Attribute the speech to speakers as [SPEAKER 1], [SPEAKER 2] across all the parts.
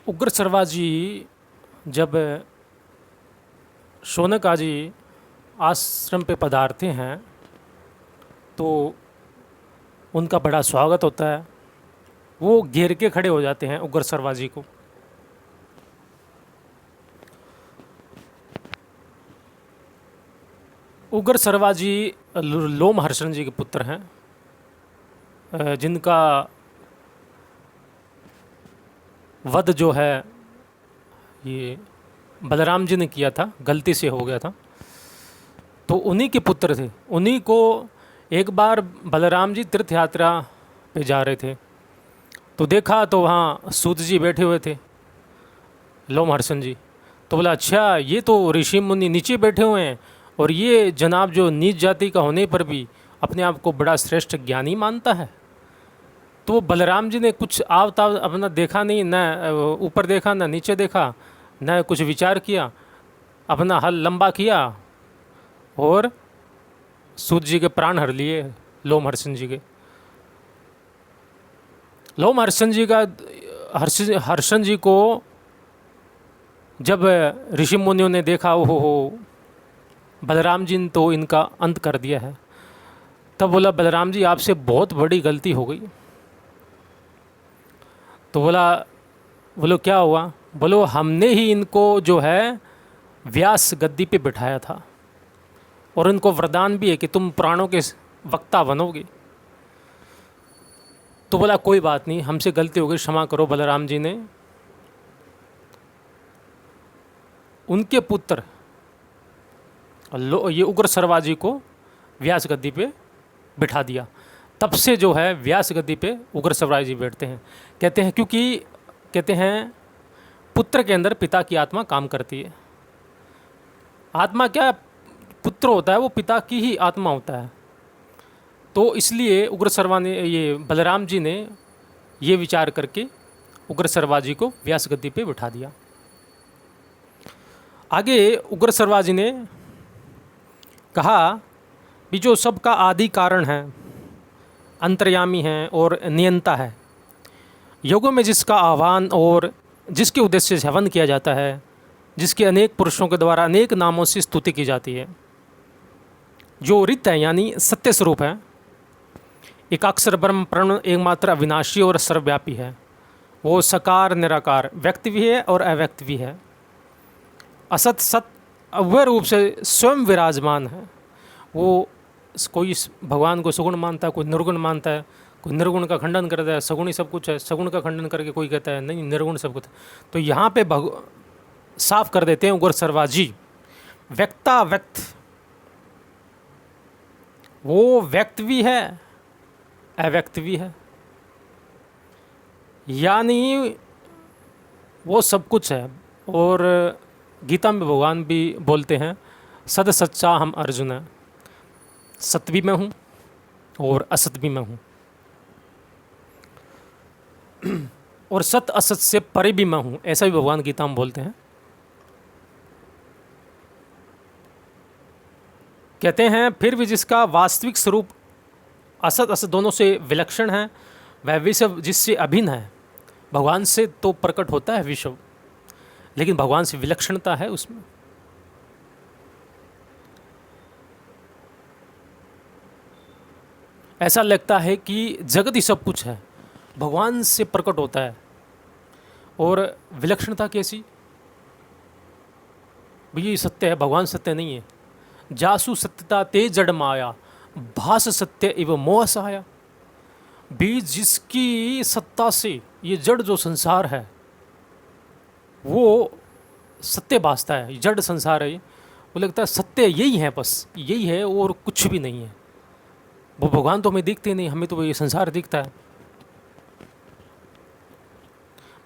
[SPEAKER 1] उग्र सरवाजी जब शौनक आदि आश्रम पे पधारते हैं तो उनका बड़ा स्वागत होता है। वो घेर के खड़े हो जाते हैं उग्र सरवाजी को। उग्र सरवाजी लोमहर्षण जी के पुत्र हैं, जिनका वध जो है ये बलराम जी ने किया था, गलती से हो गया था। तो उन्हीं के पुत्र थे। उन्हीं को एक बार बलराम जी तीर्थ यात्रा पे जा रहे थे तो देखा तो वहाँ सूत जी बैठे हुए थे, लोमहर्षण जी। तो बोला अच्छा, ये तो ऋषि मुनि नीचे बैठे हुए हैं और ये जनाब जो नीच जाति का होने पर भी अपने आप को बड़ा श्रेष्ठ ज्ञानी मानता है। तो बलराम जी ने कुछ आवताव अपना देखा नहीं, न ऊपर देखा न नीचे देखा, न कुछ विचार किया, अपना हल लंबा किया और सूत जी के प्राण हर लिए, लोमहर्षण जी के। लोमहर्षण जी का हर्षण जी को जब ऋषि मुनियों ने देखा, ओहो हो, बलराम जी ने तो इनका अंत कर दिया है, तब बोला बलराम जी आपसे बहुत बड़ी गलती हो गई। तो बोलो क्या हुआ? बोलो हमने ही इनको जो है व्यास गद्दी पे बिठाया था और इनको वरदान भी है कि तुम प्राणों के वक्ता बनोगे। तो बोला कोई बात नहीं, हमसे गलती हो गई, क्षमा करो। बलराम जी ने उनके पुत्र ये उग्र सरवाजी को व्यास गद्दी पे बिठा दिया। तब से जो है व्यास गद्दी पे उग्र सरवाजी बैठते हैं। कहते हैं क्योंकि कहते हैं पुत्र के अंदर पिता की आत्मा काम करती है। आत्मा क्या पुत्र होता है, वो पिता की ही आत्मा होता है। तो इसलिए उग्र सरवा ने, ये बलराम जी ने ये विचार करके उग्र सरवाजी को व्यास गद्दी पे बिठा दिया। आगे उग्र सरवाजी ने कहा कि जो सबका आदि कारण है, अंतर्यामी है और नियंता है, योगों में जिसका आह्वान और जिसके उद्देश्य से हवन किया जाता है, जिसके अनेक पुरुषों के द्वारा अनेक नामों से स्तुति की जाती है, जो रित है यानी सत्य स्वरूप है, एकाक्षर ब्रह्म प्रण एकमात्र अविनाशी और सर्वव्यापी है, वो सकार निराकार व्यक्त भी है और अव्यक्त भी है, असत सत अव्यय रूप से स्वयं विराजमान है। वो कोई भगवान को सगुण मानता है, कोई निर्गुण मानता है, कोई निर्गुण का खंडन करता है, सगुण ही सब कुछ है, सगुण का खंडन करके कोई कहता है नहीं निर्गुण सब कुछ। तो यहाँ पे साफ कर देते हैं उग्र सरवाजी, व्यक्ता व्यक्त, वो व्यक्त भी है अव्यक्त भी है, यानी वो सब कुछ है। और गीता में भगवान भी बोलते हैं सद सच्चा हम अर्जुन है, सत भी मैं हूँ और असत भी मैं हूँ, और सत असत से परे भी मैं हूँ, ऐसा भी भगवान गीता में बोलते हैं। कहते हैं फिर भी जिसका वास्तविक स्वरूप असत असत दोनों से विलक्षण है, वह विश्व जिससे अभिन्न है, भगवान से तो प्रकट होता है विश्व, लेकिन भगवान से विलक्षणता है उसमें। ऐसा लगता है कि जगत ही सब कुछ है, भगवान से प्रकट होता है। और विलक्षणता कैसी? ये सत्य है, भगवान सत्य नहीं है। जासु सत्यता ते जड़ माया, भास सत्य एवं मोह सहाया। बीज जिसकी सत्ता से ये जड़ जो संसार है वो सत्य भासता है, जड़ संसार है, वो लगता है सत्य यही है, बस यही है और कुछ भी नहीं है। वो भगवान तो हमें दिखते नहीं, हमें तो ये संसार दिखता है।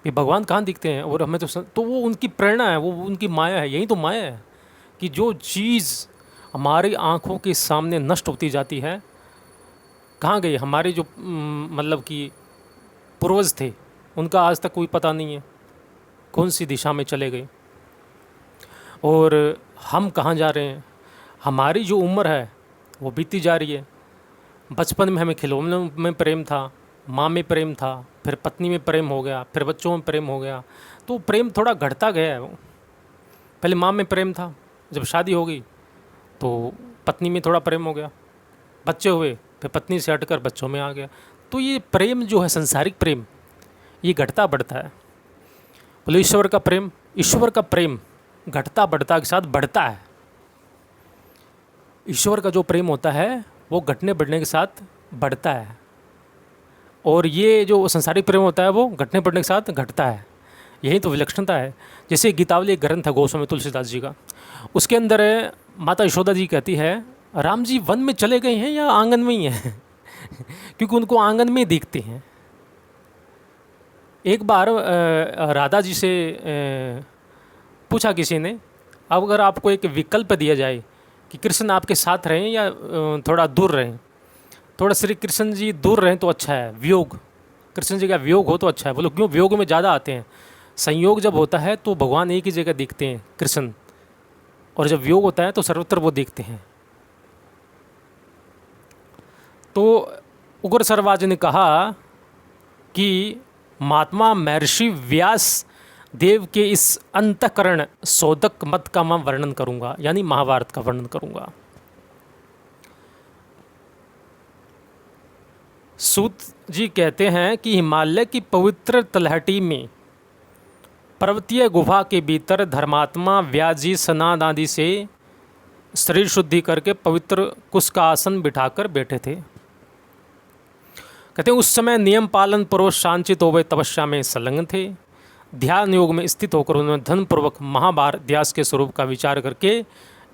[SPEAKER 1] ये भगवान कहाँ दिखते हैं और हमें तो वो उनकी प्रेरणा है, वो उनकी माया है। यही तो माया है कि जो चीज़ हमारी आँखों के सामने नष्ट होती जाती है, कहाँ गई हमारे जो मतलब कि पूर्वज थे, उनका आज तक कोई पता नहीं है कौन सी दिशा में चले गए और हम कहाँ जा रहे हैं। हमारी जो उम्र है वो बीती जा रही है। बचपन में हमें खिलौनों में प्रेम था, माँ में प्रेम था, फिर पत्नी में प्रेम हो गया, फिर बच्चों में प्रेम हो गया, तो प्रेम थोड़ा घटता गया है। वो पहले माँ में प्रेम था, जब शादी हो गई तो पत्नी में थोड़ा प्रेम हो गया, बच्चे हुए, फिर पत्नी से हटकर बच्चों में आ गया। तो ये प्रेम जो है, सांसारिक प्रेम, ये घटता बढ़ता है। बोले ईश्वर का प्रेम घटता बढ़ता के साथ बढ़ता है। ईश्वर का जो प्रेम होता है वो घटने बढ़ने के साथ बढ़ता है, और ये जो संसारिक प्रेम होता है वो घटने बढ़ने के साथ घटता है। यही तो विलक्षणता है। जैसे गीतावली एक ग्रंथ है गोस्वामी तुलसीदास जी का, उसके अंदर माता यशोदा जी कहती है राम जी वन में चले गए हैं या आंगन में ही हैं क्योंकि उनको आंगन में दिखते हैं। एक बार राधा जी से पूछा किसी ने, अब अगर आपको एक विकल्प दिया जाए कि कृष्ण आपके साथ रहें या थोड़ा दूर रहें, थोड़ा श्री कृष्ण जी दूर रहें तो अच्छा है, वियोग, कृष्ण जी का वियोग हो तो अच्छा है। बोलो क्यों? वियोग में ज़्यादा आते हैं। संयोग जब होता है तो भगवान एक ही जगह दिखते हैं कृष्ण, और जब वियोग होता है तो सर्वत्र वो दिखते हैं। तो उग्र सरवाज ने कहा कि महात्मा महर्षि व्यास देव के इस अंतःकरण शोधक मत का मैं वर्णन करूंगा, यानी महाभारत का वर्णन करूंगा। सूत जी कहते हैं कि हिमालय की पवित्र तलहटी में पर्वतीय गुफा के भीतर धर्मात्मा व्यास जी स्नान आदि से शरीर शुद्धि करके पवित्र कुश का आसन बिठाकर बैठे थे। कहते हैं उस समय नियम पालन पूर्वक शांचित हो गए तपस्या में संलग्न थे। ध्यान योग में स्थित होकर उन्होंने धनपूर्वक महाभारत व्यास के स्वरूप का विचार करके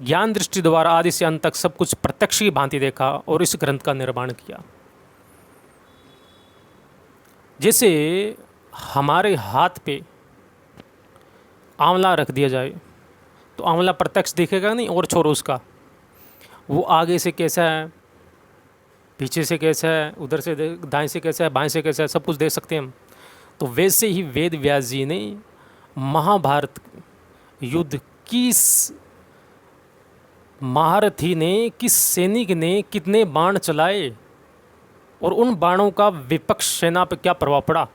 [SPEAKER 1] ज्ञान दृष्टि द्वारा आदि से अंत तक सब कुछ प्रत्यक्ष की भांति देखा और इस ग्रंथ का निर्माण किया। जैसे हमारे हाथ पे आंवला रख दिया जाए तो आंवला प्रत्यक्ष दिखेगा नहीं, और छोड़ो उसका, वो आगे से कैसा है, पीछे से कैसा है, उधर से दाएं से कैसा है, बाएं से कैसा है, सब कुछ देख सकते हैं हम। तो वैसे ही वेद व्यास जी ने महाभारत युद्ध किस महारथी ने, किस सैनिक ने कितने बाण चलाए और उन बाणों का विपक्ष सेना पर क्या प्रभाव पड़ा,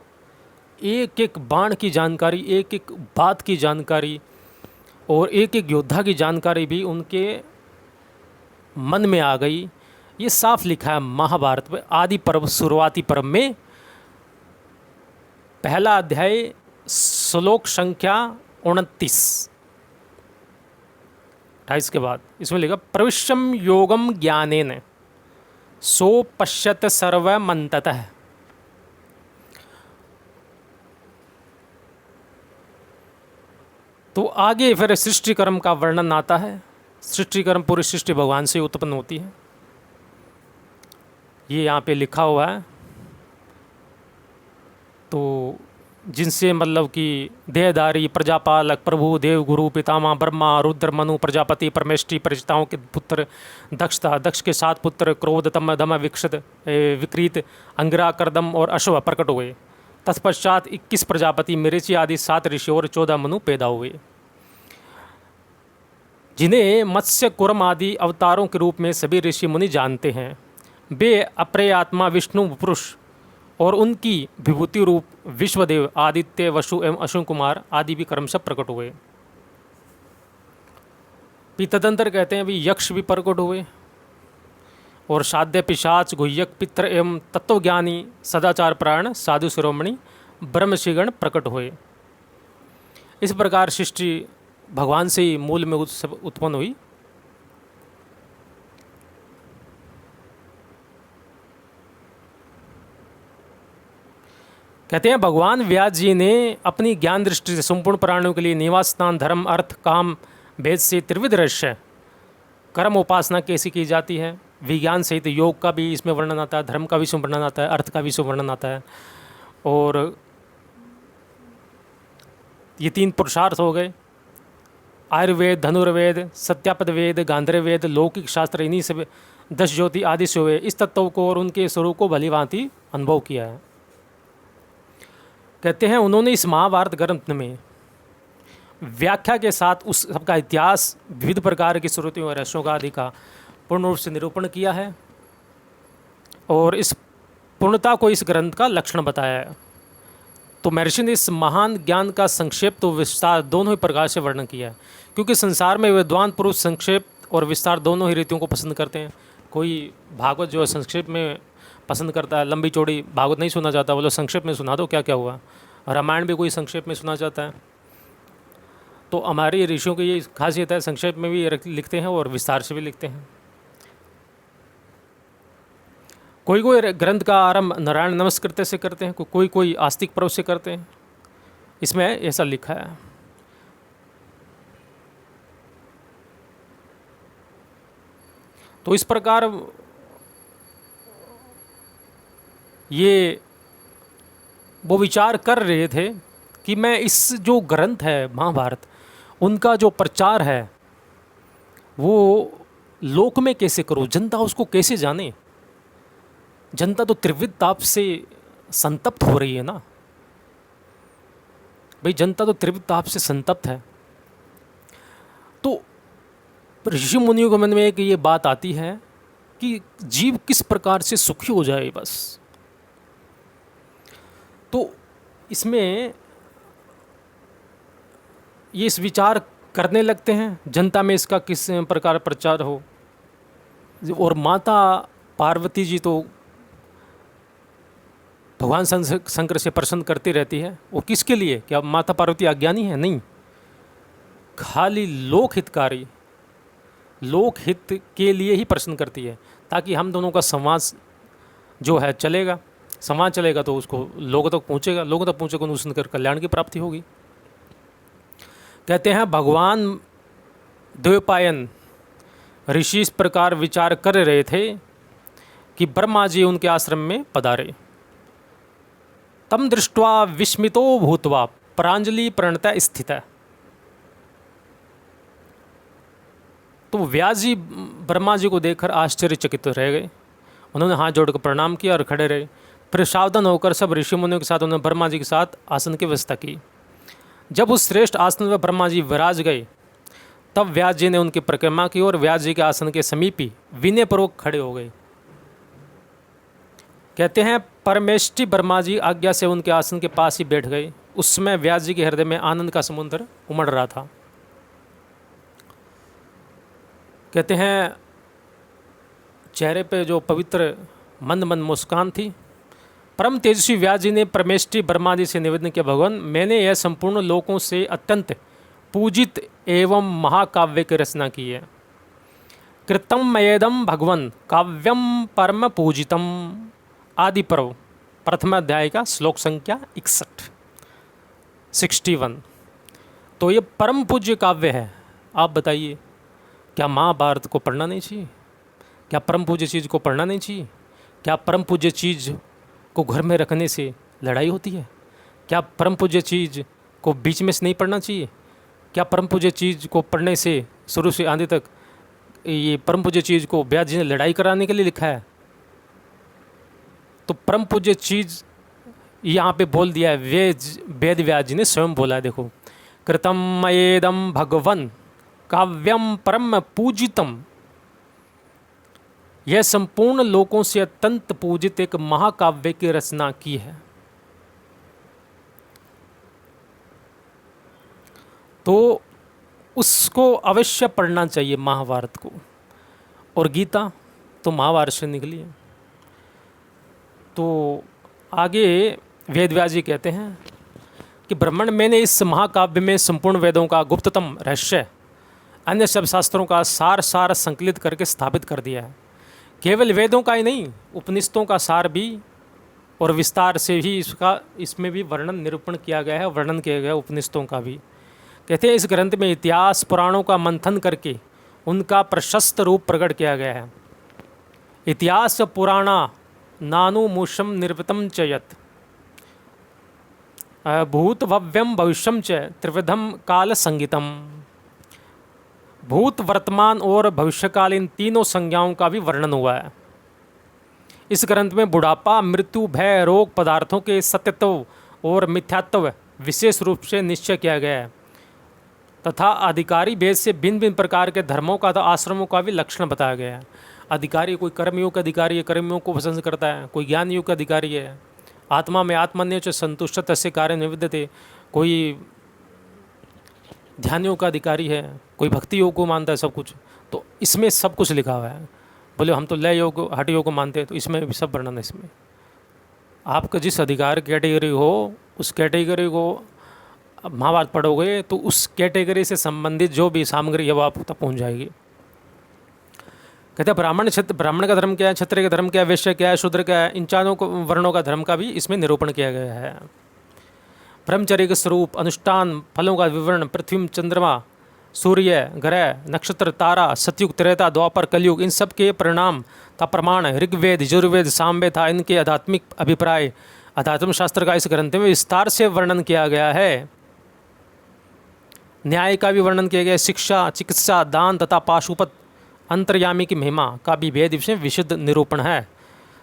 [SPEAKER 1] एक एक बाण की जानकारी, एक एक बात की जानकारी और एक एक योद्धा की जानकारी भी उनके मन में आ गई। ये साफ लिखा है महाभारत में आदि पर्व शुरुआती पर्व में, पहला अध्याय श्लोक संख्या 29 28 के बाद इसमें लिखा प्रविश्यम योगम ज्ञानेन सो पश्यत सर्वमन्ततः। तो आगे फिर सृष्टि कर्म का वर्णन आता है। सृष्टि कर्म, पूरी सृष्टि भगवान से उत्पन्न होती है, ये यहाँ पे लिखा हुआ है। तो जिनसे मतलब कि देहधारी, प्रजापालक, प्रभु, देव, गुरु, पितामह, ब्रह्मा, रुद्र, मनु, प्रजापति, परमेष्टि, परिचिताओं के पुत्र दक्ष था। दक्ष के 7 पुत्र क्रोध, तम, दम, विकृत, अंगिरा, कर्दम और अश्व प्रकट हुए। तत्पश्चात 21 प्रजापति, मरीचि आदि 7 ऋषि और 14 मनु पैदा हुए, जिन्हें मत्स्य, कुर्म आदि अवतारों के रूप में सभी ऋषि मुनि जानते हैं। वे अप्रेय आत्मा विष्णु पुरुष और उनकी विभूति रूप विश्वदेव, आदित्य, वसु एवं अश्विन कुमार आदि भी क्रमशः प्रकट हुए। तदंतर कहते हैं भी यक्ष भी प्रकट हुए और साध्य, पिशाच, गुह्यक, पित्र एवं तत्वज्ञानी, सदाचार प्राण, साधु शिरोमणि, ब्रह्मशिगण प्रकट हुए। इस प्रकार सृष्टि भगवान से ही मूल में उत्पन्न हुई। कहते हैं भगवान व्यास जी ने अपनी ज्ञान दृष्टि से संपूर्ण प्राणियों के लिए निवास स्थान, धर्म, अर्थ, काम, भेद से त्रिविध रहस्य, कर्म, उपासना कैसी की जाती है, विज्ञान सहित योग का भी इसमें वर्णन आता है, धर्म का भी इसमें वर्णन आता है, अर्थ का भी इसमें वर्णन आता है। और ये 3 पुरुषार्थ हो गए, आयुर्वेद, धनुर्वेद, सत्यापद वेद, गांधर्व वेद, लौकिक शास्त्र, इन्हीं से 10 ज्योति आदि से हुए। इस तत्व को और उनके स्वरूप को भली भांति अनुभव किया है। कहते हैं उन्होंने इस महाभारत ग्रंथ में व्याख्या के साथ उस सबका इतिहास, विविध प्रकार की श्रुतियों और रहस्यों का आदि का पूर्ण रूप से निरूपण किया है। और इस पूर्णता को इस ग्रंथ का लक्षण बताया है। तो महर्षि ने इस महान ज्ञान का संक्षेप तो विस्तार दोनों ही प्रकार से वर्णन किया है, क्योंकि संसार में विद्वान पुरुष संक्षेप और विस्तार दोनों ही रीतियों को पसंद करते हैं। कोई भागवत जो है संक्षेप में पसंद करता है, लंबी चौड़ी भागवत नहीं सुना जाता, बोलो संक्षेप में सुना दो क्या क्या हुआ। रामायण भी कोई संक्षेप में सुना जाता है। तो हमारी ऋषियों की ये खासियत है, संक्षेप में भी लिखते हैं और विस्तार से भी लिखते हैं। कोई कोई ग्रंथ का आरंभ नारायण नमस्कृत्य से करते हैं, कोई कोई आस्तिक पर्व से करते हैं। इसमें ऐसा लिखा है। तो इस प्रकार ये वो विचार कर रहे थे कि मैं इस जो ग्रंथ है महाभारत, उनका जो प्रचार है वो लोक में कैसे करूं, जनता उसको कैसे जाने। जनता तो त्रिविध ताप से संतप्त हो रही है ना भाई, जनता तो त्रिविध ताप से संतप्त है। तो ऋषि मुनियों के मन में एक ये बात आती है कि जीव किस प्रकार से सुखी हो जाए बस। तो इसमें ये इस विचार करने लगते हैं जनता में इसका किस प्रकार प्रचार हो। और माता पार्वती जी तो भगवान शंकर से प्रसन्न करती रहती है। वो किसके लिए? क्या माता पार्वती अज्ञानी है? नहीं, खाली लोकहितकारी, लोकहित के लिए ही प्रसन्न करती है, ताकि हम दोनों का संवाद जो है चलेगा। संवाद चलेगा तो उसको लोगों तक पहुँचेगा, लोगों तक पहुँचेगा तो उससे कल्याण की प्राप्ति होगी। कहते हैं भगवान द्वैपायन ऋषि इस प्रकार विचार कर रहे थे कि ब्रह्मा जी उनके आश्रम में पधारे। तम दृष्ट्वा विस्मितो भूत्वा प्रांजलि प्रणतः स्थितः। तो व्यास जी ब्रह्मा जी को देखकर आश्चर्यचकित रह गए। उन्होंने हाथ जोड़कर प्रणाम किया और खड़े रहे। फिर सावधान होकर सब ऋषि मुनियों के साथ उन्होंने ब्रह्मा जी के साथ आसन की व्यवस्था की। जब उस श्रेष्ठ आसन में ब्रह्मा जी विराज गए, तब व्यास जी ने उनकी परिक्रमा की और व्यास जी के आसन के समीप ही विनयपूर्वक खड़े हो गए। कहते हैं परमेष्टि ब्रह्मा जी आज्ञा से उनके आसन के पास ही बैठ गए। उस समय व्यास जी के हृदय में आनंद का समुद्र उमड़ रहा था। कहते हैं चेहरे पे जो पवित्र मंद मंद मुस्कान थी। परम तेजस्वी व्यास जी ने परमेष्टि ब्रह्मा जी से निवेदन किया, भगवान मैंने यह संपूर्ण लोकों से अत्यंत पूजित एवं महाकाव्य की रचना की है। कृतम मयेदम भगवन काव्यम परम पूजितम। आदि पर्व प्रथम अध्याय का श्लोक संख्या 61। तो ये परम पूज्य काव्य है। आप बताइए, क्या महाभारत को पढ़ना नहीं चाहिए? क्या परम पूज्य चीज़ को पढ़ना नहीं चाहिए? क्या परम पूज्य चीज़ को घर में रखने से लड़ाई होती है? क्या परम पूज्य चीज़ को बीच में से नहीं पढ़ना चाहिए? क्या परम पूज्य चीज़ को पढ़ने से शुरू से आंधी तक ये परम पूज्य चीज़ को व्यास जी ने लड़ाई कराने के लिए लिखा है? तो परम पूज्य चीज़ यहाँ पे बोल दिया है, वेद व्यास जी ने स्वयं बोला है। देखो, कृतम मयेदम भगवन काव्यम परम पूजितम। यह संपूर्ण लोकों से अत्यंत पूजित एक महाकाव्य की रचना की है। तो उसको अवश्य पढ़ना चाहिए महाभारत को। और गीता तो महाभारत से निकली है। तो आगे वेद व्यास जी कहते हैं कि ब्राह्मण मैंने इस महाकाव्य में संपूर्ण वेदों का गुप्ततम रहस्य, अन्य सब शास्त्रों का सार संकलित करके स्थापित कर दिया है। केवल वेदों का ही नहीं, उपनिषदों का सार भी और विस्तार से ही इसमें भी वर्णन निरूपण किया गया है, वर्णन किया गया है उपनिषदों का भी। कहते हैं इस ग्रंथ में इतिहास पुराणों का मंथन करके उनका प्रशस्त रूप प्रकट किया गया है। इतिहास पुराणा नानुमुषम निर्वृतम च यत् भूत भव्यम भविष्यम च त्रिविधम काल संगीतम। भूत वर्तमान और भविष्यकालीन तीनों संज्ञाओं का भी वर्णन हुआ है। इस ग्रंथ में बुढ़ापा, मृत्यु, भय, रोग, पदार्थों के सत्यत्व और मिथ्यात्व विशेष रूप से निश्चय किया गया है तथा अधिकारी भेद से भिन्न भिन्न प्रकार के धर्मों का तथा आश्रमों का भी लक्षण बताया गया है। अधिकारी, कोई कर्मयोग का अधिकारी है, कर्मयोग को पसंद करता है, कोई ज्ञान योग का अधिकारी है, आत्मा में आत्मन्य च संतुष्ट तस्य कार्य निविद्यते, कोई ध्यान योग का अधिकारी है, कोई भक्ति योग को मानता है सब कुछ। तो इसमें सब कुछ लिखा हुआ है। बोले हम तो लय योग हठ योग को मानते हैं, तो इसमें भी सब वर्णन है। इसमें आपका जिस अधिकार कैटेगरी हो उस कैटेगरी को महाभारत पढ़ोगे तो उस कैटेगरी से संबंधित जो भी सामग्री है वो आप तक पहुँच जाएगी। कहते हैं ब्राह्मण का धर्म क्या है, क्षत्रिय का धर्म क्या है, वैश्य क्या है, शूद्र क्या है, इन चारों वर्णों का धर्म का भी इसमें निरूपण किया गया है। ब्रह्मचर्य के स्वरूप, अनुष्ठान, फलों का विवरण, पृथ्वी, चंद्रमा, सूर्य, ग्रह, नक्षत्र, तारा, सतयुग, त्रेता, द्वापर, कलयुग, इन सब के परिणाम का प्रमाण ऋग्वेद, यजुर्वेद, सामवेद था। इनके आध्यात्मिक अभिप्राय अध्यात्म शास्त्र का इस ग्रंथ में विस्तार से वर्णन किया गया है। न्याय का भी वर्णन किया गया है, शिक्षा, चिकित्सा, दान तथा पाशुपत अंतर्यामी की महिमा का भी वेद में विशुद्ध निरूपण है।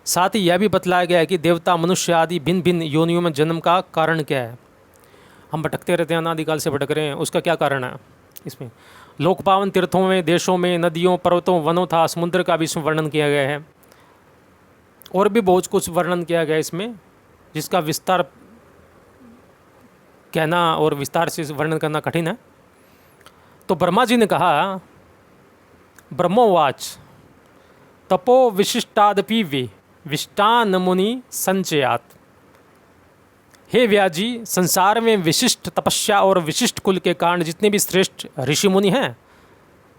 [SPEAKER 1] साथ ही यह भी बतलाया गया है कि देवता, मनुष्य आदि भिन्न भिन्न योनियों में जन्म का कारण क्या है। हम भटकते रहते हैं, अनादिकाल से भटक रहे हैं, उसका क्या कारण है। इसमें लोक पावन तीर्थों में, देशों में, नदियों, पर्वतों, वनों था समुद्र का भी इसमें वर्णन किया गया है। और भी बहुत कुछ वर्णन किया गया है इसमें, जिसका विस्तार कहना और विस्तार से वर्णन करना कठिन है। तो ब्रह्मा जी ने कहा, ब्रह्मोवाच तपो विशिष्टादपि वे विष्टान मुनि संचयात। हे व्यास जी, संसार में विशिष्ट तपस्या और विशिष्ट कुल के कारण जितने भी श्रेष्ठ ऋषि मुनि हैं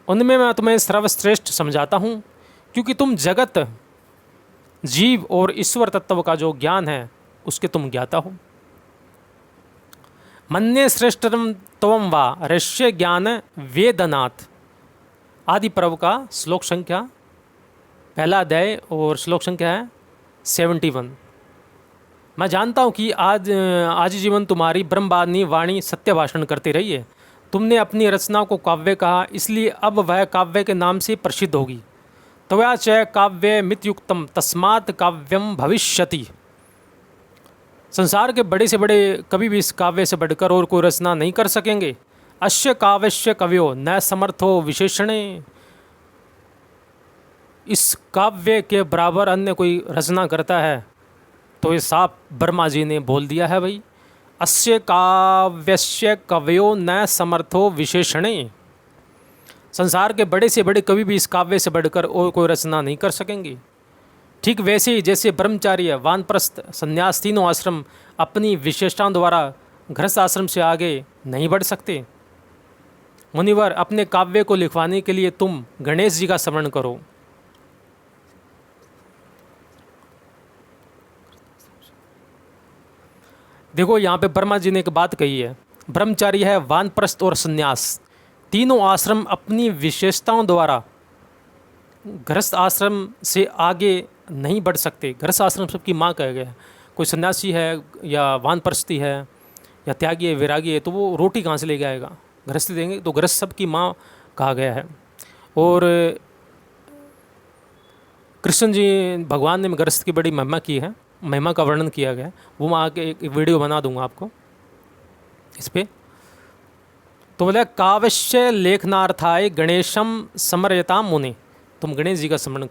[SPEAKER 1] उनमें मैं तुम्हें सर्वश्रेष्ठ समझाता हूँ, क्योंकि तुम जगत, जीव और ईश्वर तत्व का जो ज्ञान है उसके तुम ज्ञाता हो। मन्ये श्रेष्ठतम त्वं वा ऋष्य ज्ञान वेदनाथ। आदि पर्व का श्लोक संख्या पहला अध्याय और श्लोक संख्या है 71। मैं जानता हूँ कि आज जीवन तुम्हारी ब्रह्मवादिनी वाणी सत्य भाषण करती रही है। तुमने अपनी रचना को काव्य कहा, इसलिए अब वह काव्य के नाम से प्रसिद्ध होगी। त्वया च काव्य मितयुक्तम तस्मात् काव्यम भविष्यति। संसार के बड़े से बड़े कभी भी इस काव्य से बढ़कर और कोई रचना नहीं कर सकेंगे। अश्य काव्यस्य कवयो न समर्थो विशेषणे। इस काव्य के बराबर अन्य कोई रचना करता है तो ये साफ ब्रह्मा जी ने बोल दिया है भाई। अस्य काव्यस्य कवयो न समर्थो विशेषणे। संसार के बड़े से बड़े कवि भी इस काव्य से बढ़कर और कोई रचना नहीं कर सकेंगे। ठीक वैसे ही जैसे ब्रह्मचार्य, वानप्रस्थ, संन्यास तीनों आश्रम अपनी विशेषताओं द्वारा गृहस्थ आश्रम से आगे नहीं बढ़ सकते। मुनिवर, अपने काव्य को लिखवाने के लिए तुम गणेश जी का स्मरण करो। देखो यहाँ पे ब्रह्मा जी ने एक बात कही है, ब्रह्मचारी है, वानप्रस्थ और संन्यास तीनों आश्रम अपनी विशेषताओं द्वारा गृहस्थ आश्रम से आगे नहीं बढ़ सकते। गृहस्थ आश्रम सबकी माँ कहा गया है। कोई सन्यासी है या वानप्रस्थी है या त्यागी है, वैरागी है, तो वो रोटी कहाँ से लेके आएगा, गृहस्थी देंगे। तो गृहस्थ सबकी माँ कहा गया है। और कृष्ण जी भगवान ने गृहस्थ की बड़ी महिमा की है, महिमा का वर्णन किया गया है। वो मैं आगे एक वीडियो बना दूंगा आपको इस पर। तो बोला, काव्य लेखनार्थाय गणेशम समर्यताम मुने। तुम गणेश जी का स्मरण करो।